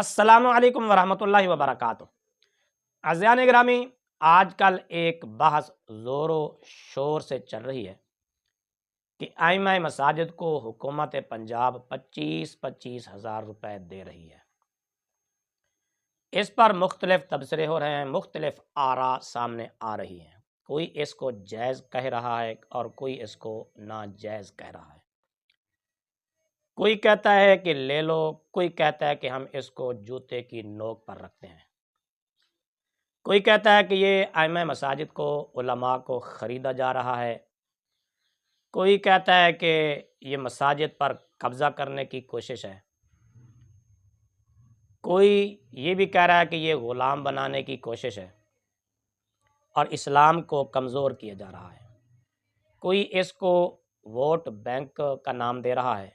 السلام علیکم ورحمۃ اللہ وبرکاتہ۔ عزیزان گرامی، آج کل ایک بحث زور و شور سے چل رہی ہے کہ ائمہ مساجد کو حکومت پنجاب 25,000 روپے دے رہی ہے۔ اس پر مختلف تبصرے ہو رہے ہیں، مختلف آراء سامنے آ رہی ہیں۔ کوئی اس کو جائز کہہ رہا ہے اور کوئی اس کو ناجائز کہہ رہا ہے۔ کوئی کہتا ہے کہ لے لو، کوئی کہتا ہے کہ ہم اس کو جوتے کی نوک پر رکھتے ہیں۔ کوئی کہتا ہے کہ یہ ائمہ مساجد کو، علماء کو خریدا جا رہا ہے۔ کوئی کہتا ہے کہ یہ مساجد پر قبضہ کرنے کی کوشش ہے۔ کوئی یہ بھی کہہ رہا ہے کہ یہ غلام بنانے کی کوشش ہے اور اسلام کو کمزور کیا جا رہا ہے۔ کوئی اس کو ووٹ بینک کا نام دے رہا ہے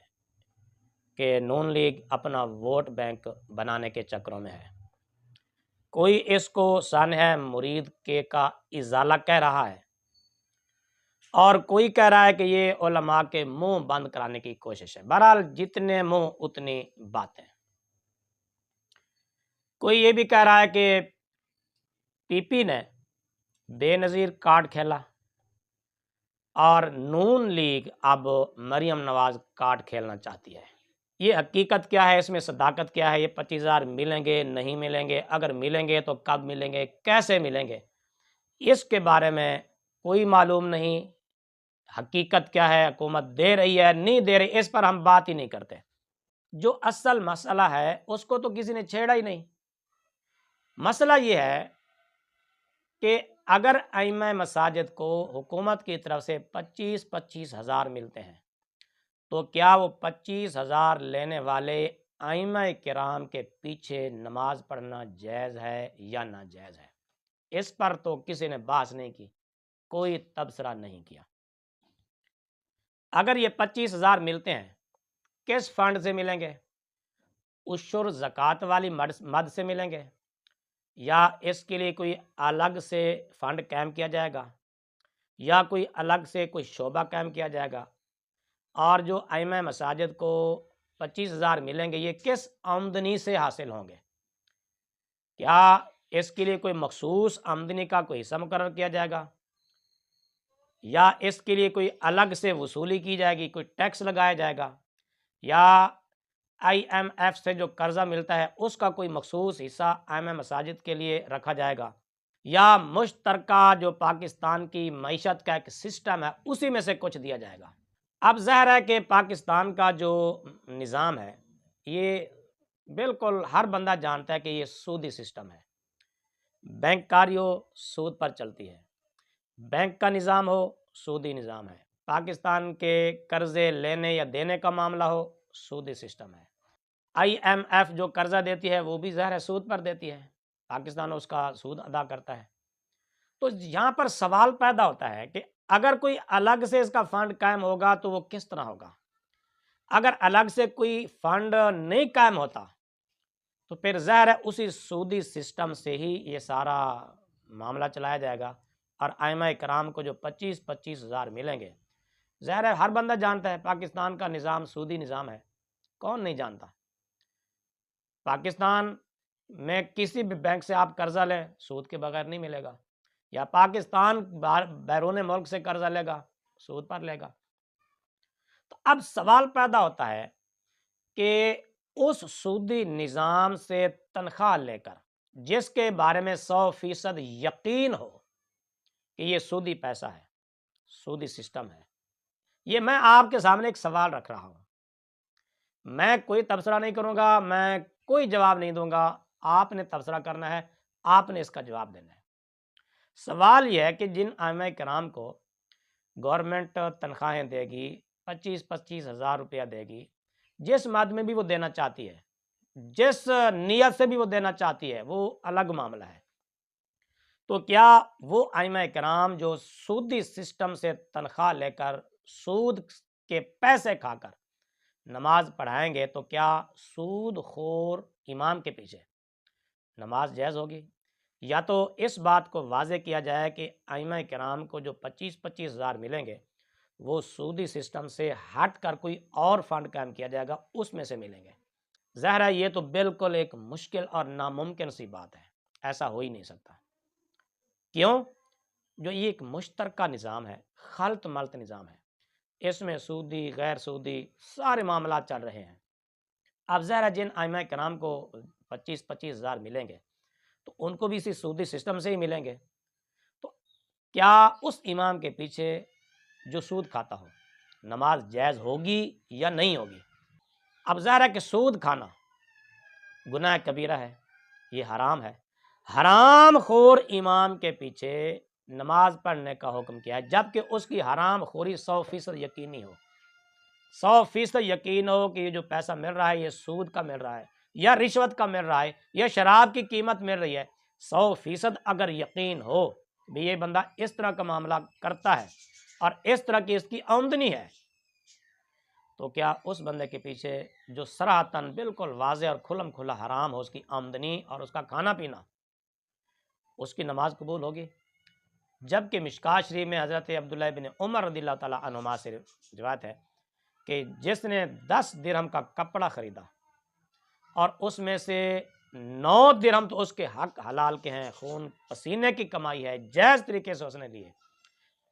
کہ نون لیگ اپنا ووٹ بینک بنانے کے چکروں میں ہے۔ کوئی اس کو سانحہ مرید کے کا ازالہ کہہ رہا ہے اور کوئی کہہ رہا ہے کہ یہ علماء کے منہ بند کرانے کی کوشش ہے۔ بہرحال جتنے منہ اتنی باتیں۔ کوئی یہ بھی کہہ رہا ہے کہ پی پی نے بے نظیر کارڈ کھیلا اور نون لیگ اب مریم نواز کارڈ کھیلنا چاہتی ہے۔ یہ حقیقت کیا ہے، اس میں صداقت کیا ہے؟ یہ 25,000 ملیں گے، نہیں ملیں گے؟ اگر ملیں گے تو کب ملیں گے، کیسے ملیں گے؟ اس کے بارے میں کوئی معلوم نہیں۔ حقیقت کیا ہے، حکومت دے رہی ہے نہیں دے رہی، اس پر ہم بات ہی نہیں کرتے۔ جو اصل مسئلہ ہے اس کو تو کسی نے چھیڑا ہی نہیں۔ مسئلہ یہ ہے کہ اگر ائمہ مساجد کو حکومت کی طرف سے 25,000 ملتے ہیں تو کیا وہ 25,000 لینے والے ائمہ کرام کے پیچھے نماز پڑھنا جائز ہے یا ناجائز ہے؟ اس پر تو کسی نے بحث نہیں کی، کوئی تبصرہ نہیں کیا۔ اگر یہ 25,000 ملتے ہیں، کس فنڈ سے ملیں گے؟ عشر زکوٰۃ والی مد سے ملیں گے یا اس کے لیے کوئی الگ سے فنڈ قائم کیا جائے گا یا کوئی الگ سے کوئی شعبہ قائم کیا جائے گا؟ اور جو ائمہ مساجد کو 25,000 ملیں گے یہ کس آمدنی سے حاصل ہوں گے؟ کیا اس کے لیے کوئی مخصوص آمدنی کا کوئی حصہ مقرر کیا جائے گا یا اس کے لیے کوئی الگ سے وصولی کی جائے گی، کوئی ٹیکس لگایا جائے گا یا آئی ایم ایف سے جو قرضہ ملتا ہے اس کا کوئی مخصوص حصہ ائمہ مساجد کے لیے رکھا جائے گا یا مشترکہ جو پاکستان کی معیشت کا ایک سسٹم ہے اسی میں سے کچھ دیا جائے گا؟ اب ظاہر ہے کہ پاکستان کا جو نظام ہے یہ بالکل ہر بندہ جانتا ہے کہ یہ سودی سسٹم ہے۔ بینک کاری ہو سود پر چلتی ہے، بینک کا نظام ہو سودی نظام ہے، پاکستان کے قرضے لینے یا دینے کا معاملہ ہو سودی سسٹم ہے، آئی ایم ایف جو قرضہ دیتی ہے وہ بھی ظاہر ہے سود پر دیتی ہے، پاکستان اس کا سود ادا کرتا ہے۔ تو یہاں پر سوال پیدا ہوتا ہے کہ اگر کوئی الگ سے اس کا فنڈ قائم ہوگا تو وہ کس طرح ہوگا؟ اگر الگ سے کوئی فنڈ نہیں قائم ہوتا تو پھر ظاہر ہے اسی سودی سسٹم سے ہی یہ سارا معاملہ چلایا جائے گا اور ائمہ کرام کو جو 25,000 ملیں گے، ظاہر ہے ہر بندہ جانتا ہے پاکستان کا نظام سودی نظام ہے، کون نہیں جانتا؟ پاکستان میں کسی بھی بینک سے آپ قرضہ لیں سود کے بغیر نہیں ملے گا، یا پاکستان بیرون ملک سے قرضہ لے گا سود پر لے گا۔ تو اب سوال پیدا ہوتا ہے کہ اس سودی نظام سے تنخواہ لے کر جس کے بارے میں 100% یقین ہو کہ یہ سودی پیسہ ہے، سودی سسٹم ہے، یہ میں آپ کے سامنے ایک سوال رکھ رہا ہوں، میں کوئی تبصرہ نہیں کروں گا، میں کوئی جواب نہیں دوں گا، آپ نے تبصرہ کرنا ہے، آپ نے اس کا جواب دینا ہے۔ سوال یہ ہے کہ جن ائمہ کرام کو گورنمنٹ تنخواہیں دے گی، 25,000 روپیہ دے گی، جس مد میں بھی وہ دینا چاہتی ہے، جس نیت سے بھی وہ دینا چاہتی ہے، وہ الگ معاملہ ہے، تو کیا وہ ائمہ کرام جو سودی سسٹم سے تنخواہ لے کر سود کے پیسے کھا کر نماز پڑھائیں گے تو کیا سود خور امام کے پیچھے نماز جائز ہوگی؟ یا تو اس بات کو واضح کیا جائے کہ ائمہ کرام کو جو 25,000 ملیں گے وہ سودی سسٹم سے ہٹ کر کوئی اور فنڈ قائم کیا جائے گا، اس میں سے ملیں گے۔ ظاہر ہے یہ تو بالکل ایک مشکل اور ناممکن سی بات ہے، ایسا ہو ہی نہیں سکتا۔ کیوں؟ جو یہ ایک مشترکہ نظام ہے، خلط ملط نظام ہے، اس میں سودی غیر سودی سارے معاملات چل رہے ہیں۔ اب ظاہر ہے جن ائمہ کرام کو 25,000 ملیں گے تو ان کو بھی اسی سودی سسٹم سے ہی ملیں گے، تو کیا اس امام کے پیچھے جو سود کھاتا ہو نماز جائز ہوگی یا نہیں ہوگی؟ اب ظاہر ہے کہ سود کھانا گناہ کبیرہ ہے، یہ حرام ہے، حرام خور امام کے پیچھے نماز پڑھنے کا حکم کیا ہے، جبکہ اس کی حرام خوری 100% یقینی ہو، 100% یقین ہو کہ یہ جو پیسہ مل رہا ہے یہ سود کا مل رہا ہے یا رشوت کا مل رہا ہے یا شراب کی قیمت مل رہی ہے، 100% اگر یقین ہو بھی یہ بندہ اس طرح کا معاملہ کرتا ہے اور اس طرح کی اس کی آمدنی ہے، تو کیا اس بندے کے پیچھے جو صراحتاً بالکل واضح اور کھلم کھلا حرام ہو اس کی آمدنی اور اس کا کھانا پینا، اس کی نماز قبول ہوگی؟ جبکہ مشکوٰۃ شریف میں حضرت عبداللہ بن عمر رضی اللہ تعالیٰ عنہما سے روایت ہے کہ جس نے 10 درہم کا کپڑا خریدا اور اس میں سے 9 درہم تو اس کے حق حلال کے ہیں، خون پسینے کی کمائی ہے، جائز طریقے سے اس نے لیے،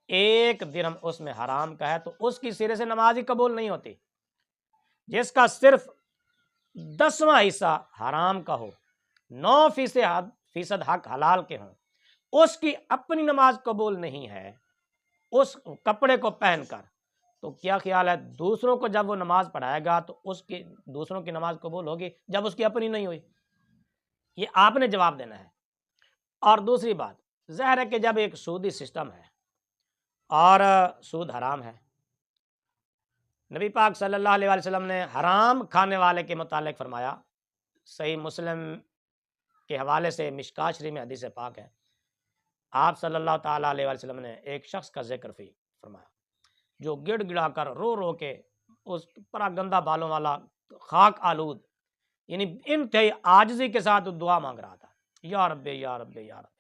1 درہم اس میں حرام کا ہے، تو اس کی سرے سے نماز ہی قبول نہیں ہوتی۔ جس کا صرف 10واں حصہ حرام کا ہو، 9% حق حلال کے ہوں، اس کی اپنی نماز قبول نہیں ہے اس کپڑے کو پہن کر، تو کیا خیال ہے دوسروں کو جب وہ نماز پڑھائے گا تو اس کی دوسروں کی نماز قبول ہوگی جب اس کی اپنی نہیں ہوئی؟ یہ آپ نے جواب دینا ہے۔ اور دوسری بات، ظاہر ہے کہ جب ایک سودی سسٹم ہے اور سود حرام ہے، نبی پاک صلی اللہ علیہ وسلم نے حرام کھانے والے کے متعلق فرمایا، صحیح مسلم کے حوالے سے مشکوٰۃ شریف میں حدیث پاک ہے، آپ صلی اللہ تعالیٰ علیہ وسلم نے ایک شخص کا ذکر فرمایا جو گڑ گڑا کر رو رو کے اس پرا گندا بالوں والا خاک آلود یعنی انتہائی عاجزی کے ساتھ دعا مانگ رہا تھا، یا رب یا رب یا رب،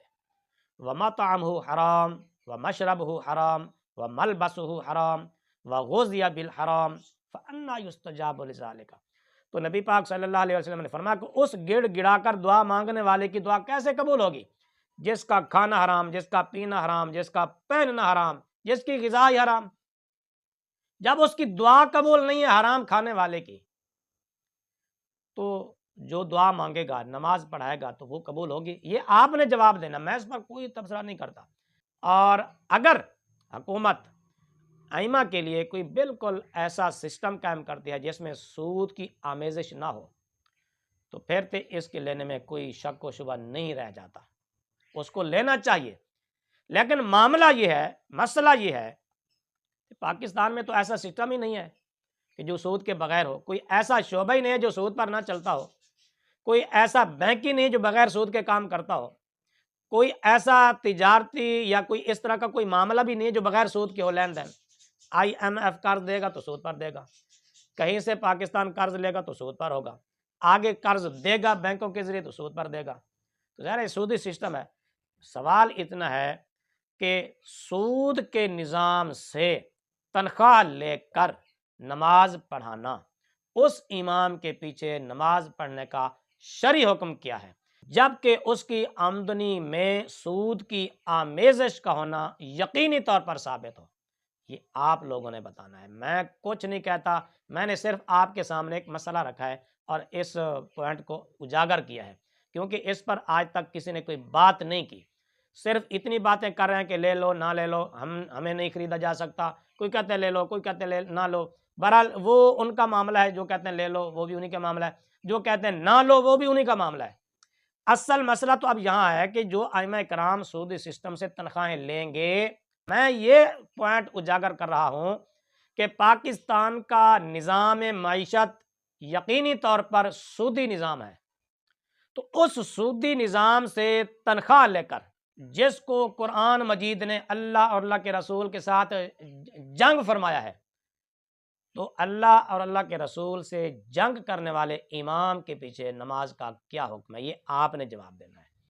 ومطعمہ حرام ومشربہ حرام وملبسہ حرام وغذی بالحرام فانا یستجاب لذالک۔ تو نبی پاک صلی اللہ علیہ وسلم نے فرمایا کہ اس گڑ گڑا کر دعا مانگنے والے کی دعا کیسے قبول ہوگی جس کا کھانا حرام، جس کا پینا حرام، جس کا پہننا حرام، جس کی غذا حرام؟ جب اس کی دعا قبول نہیں ہے حرام کھانے والے کی، تو جو دعا مانگے گا نماز پڑھائے گا تو وہ قبول ہوگی؟ یہ آپ نے جواب دینا، میں اس پر کوئی تبصرہ نہیں کرتا۔ اور اگر حکومت ائمہ کے لیے کوئی بالکل ایسا سسٹم قائم کرتی ہے جس میں سود کی آمیزش نہ ہو تو پھر تو اس کے لینے میں کوئی شک و شبہ نہیں رہ جاتا، اس کو لینا چاہیے۔ لیکن معاملہ یہ ہے، مسئلہ یہ ہے کہ پاکستان میں تو ایسا سسٹم ہی نہیں ہے کہ جو سود کے بغیر ہو، کوئی ایسا شعبہ ہی نہیں ہے جو سود پر نہ چلتا ہو، کوئی ایسا بینک ہی نہیں جو بغیر سود کے کام کرتا ہو، کوئی ایسا تجارتی یا کوئی اس طرح کا کوئی معاملہ بھی نہیں ہے جو بغیر سود کے ہو لین دین۔ IMF قرض دے گا تو سود پر دے گا، کہیں سے پاکستان قرض لے گا تو سود پر ہوگا، آگے قرض دے گا بینکوں کے ذریعے تو سود پر دے گا، تو ظاہر ہے سودی سسٹم ہے۔ سوال اتنا ہے کہ سود کے نظام سے تنخواہ لے کر نماز پڑھانا، اس امام کے پیچھے نماز پڑھنے کا شرعی حکم کیا ہے، جبکہ اس کی آمدنی میں سود کی آمیزش کا ہونا یقینی طور پر ثابت ہو؟ یہ آپ لوگوں نے بتانا ہے، میں کچھ نہیں کہتا، میں نے صرف آپ کے سامنے ایک مسئلہ رکھا ہے اور اس پوائنٹ کو اجاگر کیا ہے، کیونکہ اس پر آج تک کسی نے کوئی بات نہیں کی، صرف اتنی باتیں کر رہے ہیں کہ لے لو نہ لے لو، ہمیں نہیں خریدا جا سکتا، کوئی کہتے ہیں لے لو، کوئی کہتے ہیں نہ لو، بہرحال وہ ان کا معاملہ ہے، جو کہتے ہیں لے لو وہ بھی انہی کا معاملہ ہے، جو کہتے ہیں نہ لو وہ بھی انہی کا معاملہ ہے۔ اصل مسئلہ تو اب یہاں ہے کہ جو ائمہ کرام سودی سسٹم سے تنخواہیں لیں گے، میں یہ پوائنٹ اجاگر کر رہا ہوں کہ پاکستان کا نظام معیشت یقینی طور پر سودی نظام ہے، تو اس سودی نظام سے تنخواہ لے کر جس کو قرآن مجید نے اللہ اور اللہ کے رسول کے ساتھ جنگ فرمایا ہے، تو اللہ اور اللہ کے رسول سے جنگ کرنے والے امام کے پیچھے نماز کا کیا حکم ہے؟ یہ آپ نے جواب دینا ہے۔